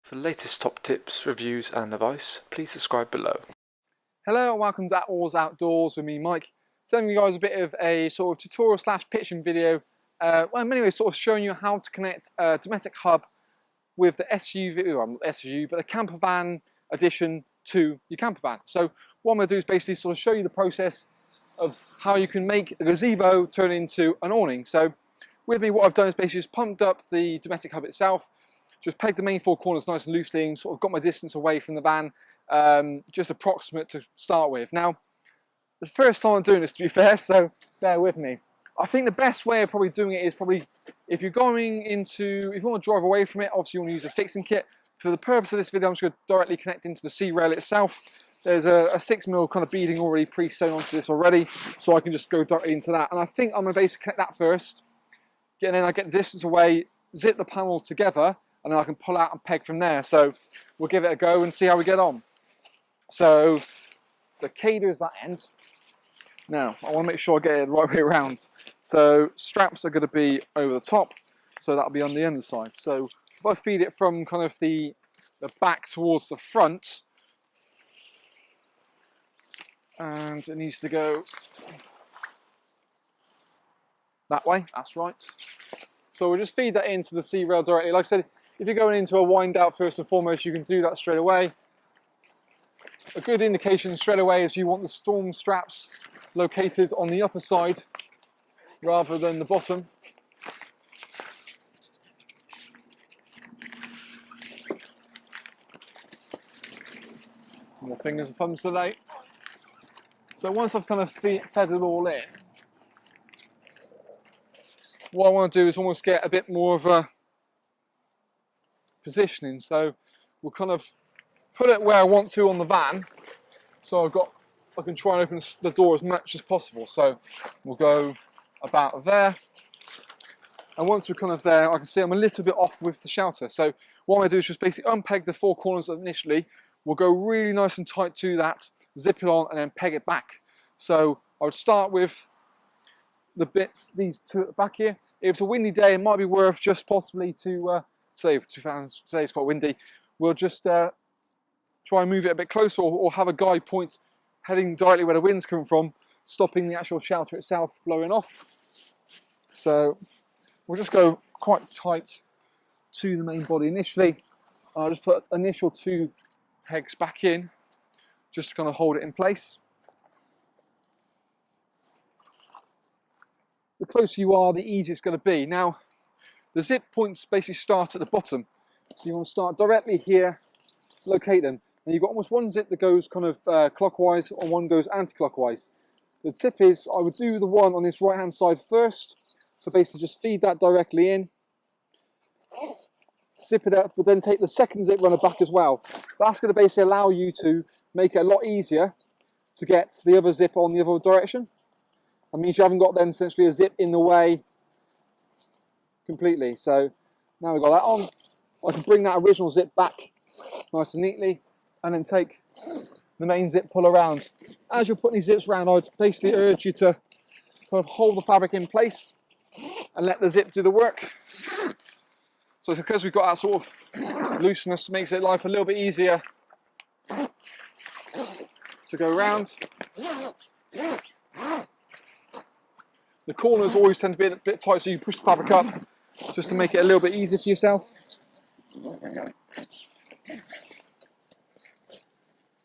For the latest top tips, reviews and advice, please subscribe below. Hello and welcome to Attwoolls Outdoors with me, Mike. Telling you guys a bit of a sort of tutorial slash pitching video. Well, in many ways, sort of showing you how to connect a Dometic HUB with the SUV, well, not SUV, but the Campervan addition to your campervan. So what I'm going to do is basically sort of show you the process of how you can make a gazebo turn into an awning. So with me, what I've done is basically just pumped up the Dometic HUB itself, just pegged the main four corners nice and loosely and sort of got my distance away from the van, just approximate to start with. Now, the first time I'm doing this, to be fair, so bear with me. I think the best way of probably doing it is probably, if you want to drive away from it, obviously you want to use a fixing kit. For the purpose of this video, I'm just going to directly connect into the C-rail itself. There's a 6mm kind of beading already pre-sewn onto this already, so I can just go directly into that. And I think I'm going to basically connect that first, and then I get the distance away, zip the panel together, and then I can pull out and peg from there. So we'll give it a go and see how we get on. So the cater is that end. Now I want to make sure I get it the right way around. So straps are going to be over the top, so that'll be on the underside. So if I feed it from kind of the back towards the front, and it needs to go that way, that's right. So we'll just feed that into the C-rail directly. Like I said, if you're going into a wind out first and foremost, you can do that straight away. A good indication straight away is you want the storm straps located on the upper side rather than the bottom. More fingers and thumbs today. So once I've kind of fed it all in, what I want to do is almost get a bit more of a positioning. So we'll kind of put it where I want to on the van. So I can try and open the door as much as possible. So we'll go about there. And once we're kind of there, I can see I'm a little bit off with the shelter. So what I'm going to do is just basically unpeg the four corners initially. We'll go really nice and tight to that, zip it on, and then peg it back. So I would start with the bits, these two at the back here. If it's a windy day, it might be worth just possibly to, today's quite windy, we'll just try and move it a bit closer, or have a guide point heading directly where the wind's coming from, stopping the actual shelter itself blowing off. So we'll just go quite tight to the main body initially. I'll just put initial two pegs back in, just to kind of hold it in place. The closer you are, the easier it's going to be. Now, the zip points basically start at the bottom. So you want to start directly here, locate them. And you've got almost one zip that goes kind of clockwise, and one goes anti-clockwise. The tip is, I would do the one on this right-hand side first. So basically just feed that directly in, zip it up, but then take the second zip runner back as well. That's going to basically allow you to make it a lot easier to get the other zip on the other direction. That means you haven't got then essentially a zip in the way completely. So now we've got that on, I can bring that original zip back nice and neatly, and then take the main zip pull around. As you're putting these zips around, I'd basically urge you to kind of hold the fabric in place and let the zip do the work. So because we've got that sort of looseness, makes it life a little bit easier to go around. The corners always tend to be a bit tight, so you push the fabric up just to make it a little bit easier for yourself.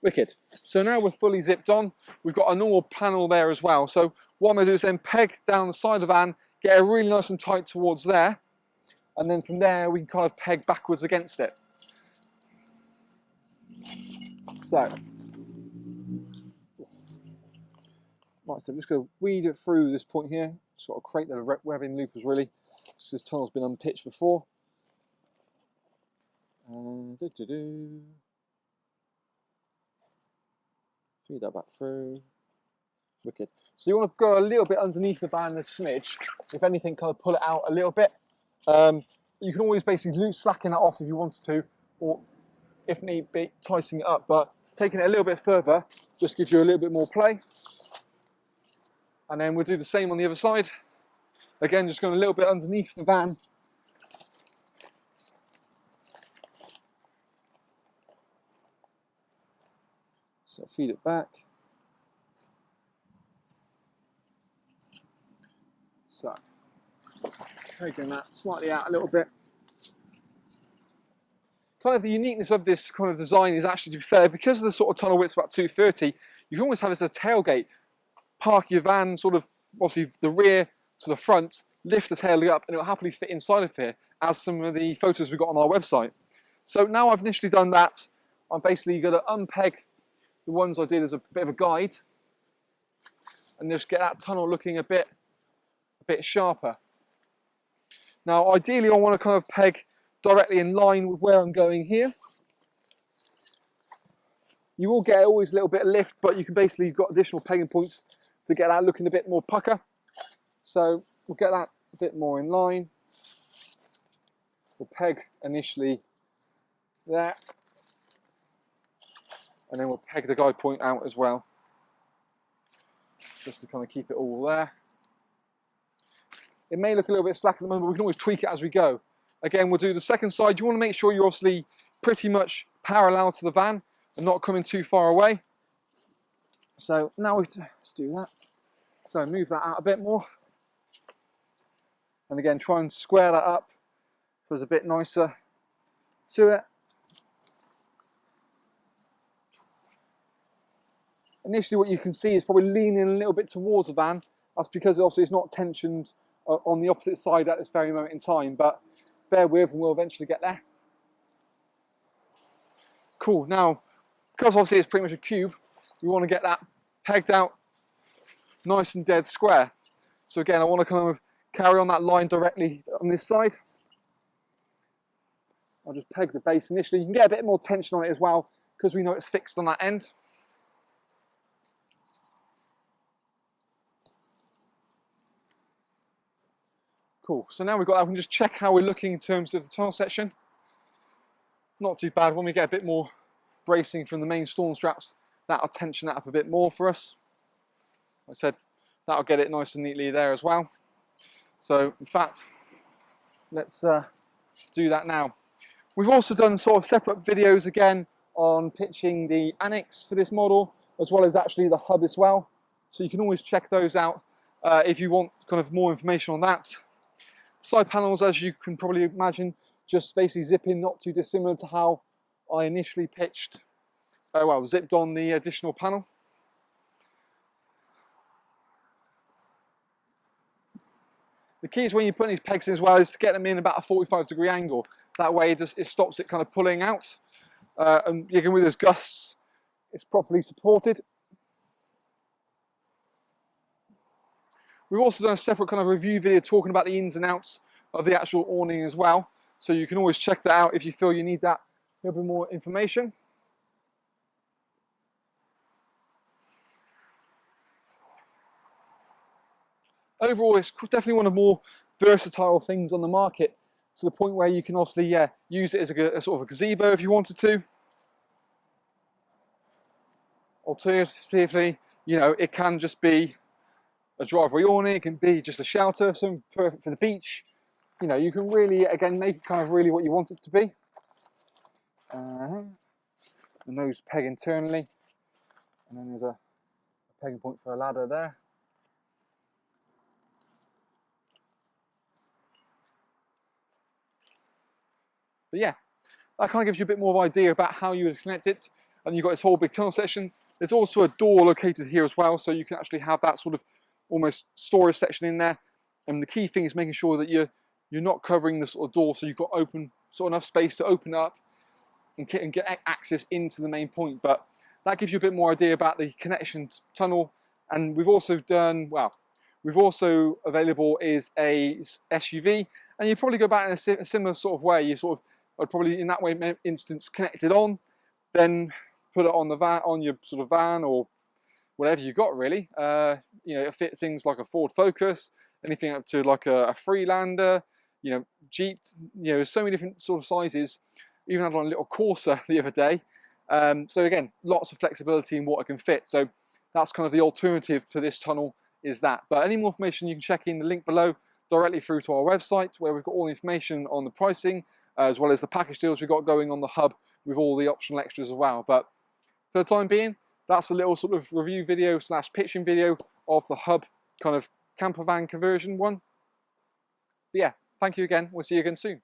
Wicked. So now we're fully zipped on. We've got a normal panel there as well. So what I'm going to do is then peg down the side of the van, get it really nice and tight towards there, and then from there we can kind of peg backwards against it. So, right, so I'm just going to weed it through this point here, sort of create the webbing loopers really, because this tunnel's been unpitched before. Feed that back through. Wicked. So you want to go a little bit underneath the van, a smidge. If anything, kind of pull it out a little bit. You can always basically slacken that off if you wanted to, or if need be, tightening it up. But taking it a little bit further just gives you a little bit more play. And then we'll do the same on the other side. Again, just going a little bit underneath the van. So feed it back. So, taking that slightly out a little bit. Kind of the uniqueness of this kind of design is actually, to be fair, because of the sort of tunnel width's about 230, you can almost have it as a tailgate. Park your van sort of, obviously the rear to the front, lift the tail up, and it'll happily fit inside of here, as some of the photos we got on our website. So now I've initially done that, I'm basically going to unpeg the ones I did as a bit of a guide, and just get that tunnel looking a bit sharper. Now ideally I want to kind of peg directly in line with where I'm going here. You will get always a little bit of lift, but you can basically, you've got additional pegging points to get that looking a bit more pucker. So we'll get that a bit more in line. We'll peg initially there, and then we'll peg the guide point out as well, just to kind of keep it all there. It may look a little bit slack at the moment, but we can always tweak it as we go. Again, we'll do the second side. You want to make sure you're obviously pretty much parallel to the van and not coming too far away. So now let's do that. So move that out a bit more. And again, try and square that up so it's a bit nicer to it. Initially what you can see is probably leaning a little bit towards the van. That's because obviously it's not tensioned on the opposite side at this very moment in time, but bear with and we'll eventually get there. Cool, now, because obviously it's pretty much a cube, we want to get that pegged out nice and dead square. So again, I want to kind of carry on that line directly on this side. I'll just peg the base initially. You can get a bit more tension on it as well, because we know it's fixed on that end. Cool, so now we've got that, we can just check how we're looking in terms of the tunnel section. Not too bad. When we get a bit more bracing from the main storm straps, that'll tension that up a bit more for us. Like I said, that'll get it nice and neatly there as well. So in fact, let's do that now. We've also done sort of separate videos again on pitching the Annex for this model, as well as actually the hub as well. So you can always check those out if you want kind of more information on that. Side panels, as you can probably imagine, just basically zip in, not too dissimilar to how I initially pitched, zipped on the additional panel. The key is when you put these pegs in as well is to get them in about a 45-degree angle. That way it stops it kind of pulling out. And again, with those gusts, it's properly supported. We've also done a separate kind of review video talking about the ins and outs of the actual awning as well. So you can always check that out if you feel you need that a little bit more information. Overall, it's definitely one of the more versatile things on the market, to the point where you can obviously use it as a sort of a gazebo if you wanted to. Alternatively, you know, it can just be a driveway awning, it can be just a shelter, something perfect for the beach. You know, you can really, again, make it kind of really what you want it to be. The nose peg internally, and then there's a pegging point for a ladder there. But yeah, that kind of gives you a bit more of an idea about how you would connect it. And you've got this whole big tunnel section. There's also a door located here as well, so you can actually have that sort of almost storage section in there. And the key thing is making sure that you're not covering the sort of door, so you've got open, sort of enough space to open up and get access into the main point. But that gives you a bit more idea about the connection tunnel. And we've also done, also available is a SUV, and you probably go back in a similar sort of way. You sort of, I'd probably in that way instance connect it on, then put it on the van, on your sort of van or whatever you got really. You know, fit things like a Ford Focus, anything up to like a Freelander, you know, Jeep. You know, so many different sort of sizes. Even had on a little Corsa the other day. So again, lots of flexibility in what it can fit. So that's kind of the alternative to this tunnel, is that. But any more information you can check in the link below, directly through to our website, where we've got all the information on the pricing, as well as the package deals we've got going on the hub with all the optional extras as well. But for the time being, that's a little sort of review video slash pitching video of the hub kind of camper van conversion one. But yeah, thank you again. We'll see you again soon.